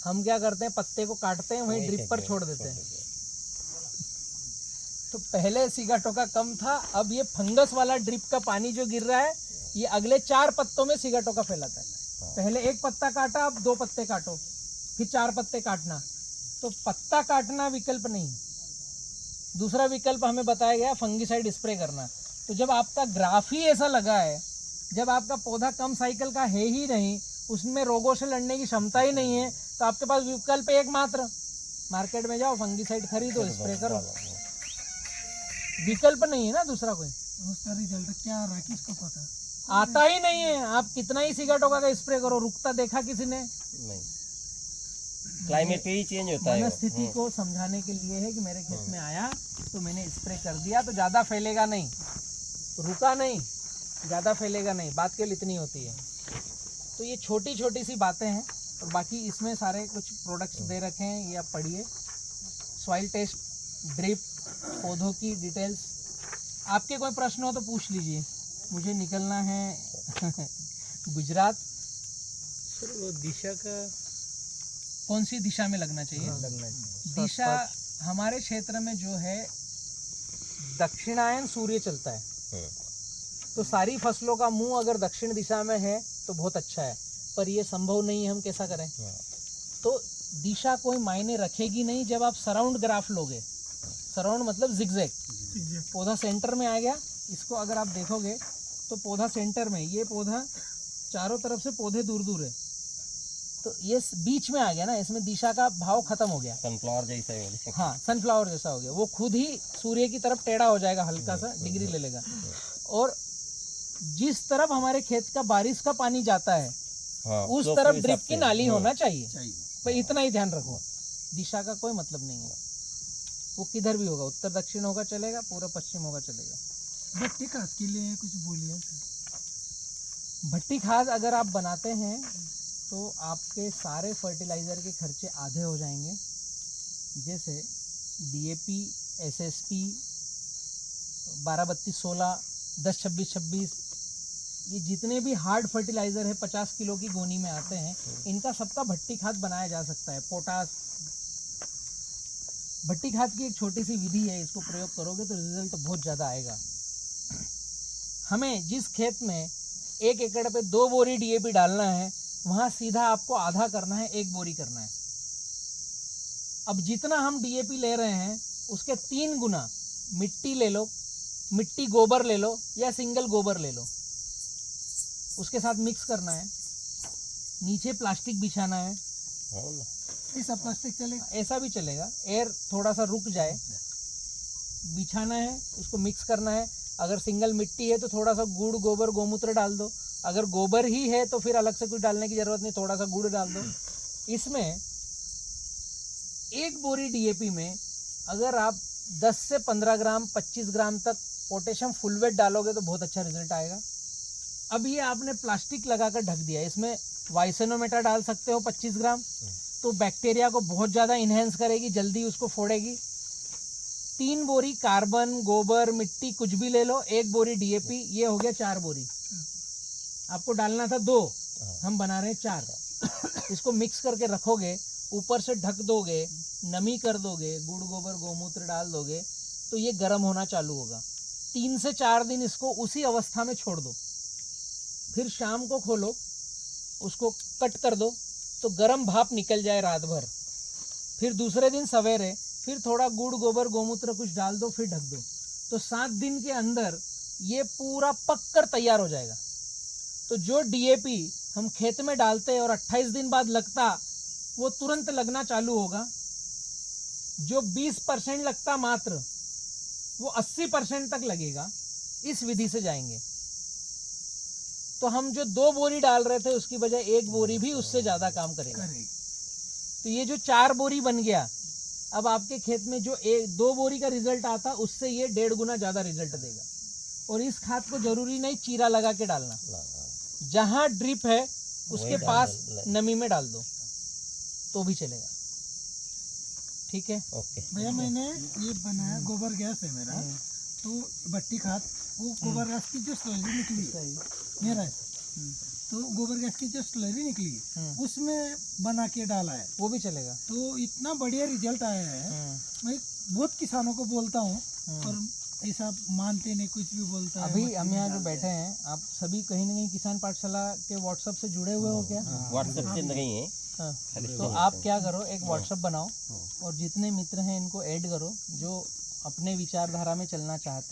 हम क्या करते हैं, पत्ते को काटते हैं, वहीं ड्रिप पर छोड़ देते हैं। तो पहले सिगाटोका कम था, अब ये फंगस वाला ड्रिप का पानी जो गिर रहा है, ये अगले 4 पत्तों में सिगाटोका फैलाता है। पहले 1 पत्ता काटा, अब 2 पत्ते काटो, फिर 4 पत्ते काटना। तो पत्ता काटना विकल्प नहीं। दूसरा विकल्प हमें बताया गया फंगीसाइड स्प्रे करना। तो जब आपका ग्राफ ही ऐसा लगा है, जब आपका पौधा कम साइकिल का है ही नहीं, उसमें रोगों से लड़ने की क्षमता ही नहीं है, तो आपके पास विकल्प एकमात्र, मार्केट में जाओ, फंगीसाइड खरीदो, स्प्रे करो। विकल्प नहीं है ना दूसरा कोई। उसका रिजल्ट क्या आ रहा है किसको पता? आता ही नहीं है। आप कितना ही सिगाटोका का स्प्रे करो, रुकता देखा किसी ने? नहीं, क्लाइमेट पे ही चेंज होता है। मनस्थिति को समझाने के लिए है कि मेरे खेत में आया तो मैंने स्प्रे कर दिया, तो ज़्यादा फैलेगा नहीं, रुका नहीं, ज़्यादा फैलेगा नहीं, बात केवल इतनी होती है। तो ये छोटी छोटी सी बातें हैं, और बाकी इसमें सारे कुछ प्रोडक्ट्स दे रखे हैं, ये आप पढ़िए। सॉइल टेस्ट, ड्रिप, पौधों की डिटेल्स। आपके कोई प्रश्न हो तो पूछ लीजिए, मुझे निकलना है गुजरात। सर वो दिशा का कौन सी दिशा में लगना चाहिए? लगना चाहिए। दिशा हमारे क्षेत्र में जो है, दक्षिणायन सूर्य चलता है, तो सारी फसलों का मुंह अगर दक्षिण दिशा में है तो बहुत अच्छा है, पर ये संभव नहीं है, हम कैसा करें? तो दिशा कोई मायने रखेगी नहीं जब आप सराउंड ग्राफ लोगे। सराउंड मतलब जिगजैग। पौधा सेंटर में आ गया, इसको अगर आप देखोगे तो पौधा सेंटर में, ये पौधा चारों तरफ से पौधे दूर दूर है, तो ये बीच में आ गया ना, इसमें दिशा का भाव खत्म हो गया। सनफ्लावर जैसा ही हो गया। हाँ, सनफ्लावर जैसा हो गया, वो खुद ही सूर्य की तरफ टेढ़ा हो जाएगा, हल्का सा डिग्री ले लेगा। और जिस तरफ हमारे खेत का बारिश का पानी जाता है, उस तरफ ड्रिप की नाली होना चाहिए। पर इतना ही ध्यान रखो, दिशा का कोई मतलब नहीं है, वो किधर भी होगा, उत्तर दक्षिण होगा चलेगा, पूर्व पश्चिम होगा चलेगा। भट्टी खाद के लिए कुछ बोलिए। भट्टी खाद अगर आप बनाते हैं तो आपके सारे फर्टिलाइज़र के खर्चे आधे हो जाएंगे। जैसे DAP, SSP, 12-32-16, 10-26-26, ये जितने भी हार्ड फर्टिलाइज़र है 50 किलो की गोनी में आते हैं, इनका सबका भट्टी खाद बनाया जा सकता है। पोटास, भट्टी खाद की एक छोटी सी विधि है, इसको प्रयोग करोगे तो रिजल्ट बहुत ज़्यादा आएगा। हमें जिस खेत में 1 एकड़ पे 2 बोरी DAP डालना है, वहाँ सीधा आपको आधा करना है, 1 बोरी करना है। अब जितना हम DAP ले रहे हैं उसके 3 गुना मिट्टी ले लो, मिट्टी गोबर ले लो या सिंगल गोबर ले लो, उसके साथ मिक्स करना है, नीचे प्लास्टिक बिछाना है। ऐसा प्लास्टिक चलेगा? ऐसा भी चलेगा, एयर थोड़ा सा रुक जाए, बिछाना है, उसको मिक्स करना है। अगर सिंगल मिट्टी है तो थोड़ा सा गुड़, गोबर, गोमूत्र डाल दो। अगर गोबर ही है तो फिर अलग से कुछ डालने की ज़रूरत नहीं, थोड़ा सा गुड़ डाल दो। इसमें 1 बोरी DAP में अगर आप 10 से 15 ग्राम, 25 ग्राम तक पोटेशियम फुल वेट डालोगे तो बहुत अच्छा रिजल्ट आएगा। अब ये आपने प्लास्टिक लगाकर ढक दिया, इसमें वाइसेनोमेटा डाल सकते हो 25 ग्राम, तो बैक्टीरिया को बहुत ज़्यादा इन्हेंस करेगी, जल्दी उसको फोड़ेगी। 3 बोरी कार्बन, गोबर, मिट्टी कुछ भी ले लो, 1 बोरी DAP, ये हो गया 4 बोरी। आपको डालना था 2, हम बना रहे हैं 4। इसको मिक्स करके रखोगे, ऊपर से ढक दोगे, नमी कर दोगे, गुड़, गोबर, गोमूत्र डाल दोगे, तो ये गर्म होना चालू होगा। 3 से 4 दिन इसको उसी अवस्था में छोड़ दो, फिर शाम को खोलो, उसको कट कर दो तो गर्म भाप निकल जाए रात भर। फिर दूसरे दिन सवेरे फिर थोड़ा गुड़ गोबर गोमूत्र कुछ डाल दो, फिर ढक दो, तो 7 दिन के अंदर ये पूरा पक कर तैयार हो जाएगा। तो जो डीएपी हम खेत में डालते हैं और 28 दिन बाद लगता, वो तुरंत लगना चालू होगा। जो 20% लगता मात्र, वो 80% तक लगेगा। इस विधि से जाएंगे तो हम जो 2 बोरी डाल रहे थे उसकी बजाय 1 बोरी भी उससे ज्यादा काम करेगा। तो ये जो 4 बोरी बन गया, अब आपके खेत में जो 2 बोरी का रिजल्ट आता, उससे ये 1.5 गुना ज्यादा रिजल्ट देगा। और इस खाद को जरूरी नहीं चीरा लगा के डालना, जहां ड्रिप है उसके पास नमी में डाल दो तो भी चलेगा। ठीक है, ओके। भैया मैंने ये बनाया, गोबर गैस है मेरा, तो भट्टी खाद, वो गोबर गैस की जो स्लरी निकली मेरा है, तो गोबर गैस की जो स्लरी निकली उसमें बना के डाला है, वो भी चलेगा। तो इतना बढ़िया रिजल्ट आया है। मैं बहुत किसानों को बोलता हूँ और ऐसा मानते नहीं, कुछ भी बोलता है। अभी हम यहाँ जो बैठे हैं, आप सभी कहीं ना कहीं किसान पाठशाला के व्हाट्सएप से जुड़े हुए हो क्या? व्हाट्सएप से नहीं है। हाँ, तो आप क्या करो, एक व्हाट्सएप बनाओ और जितने मित्र हैं इनको ऐड करो जो अपने विचारधारा में चलना चाहते हैं।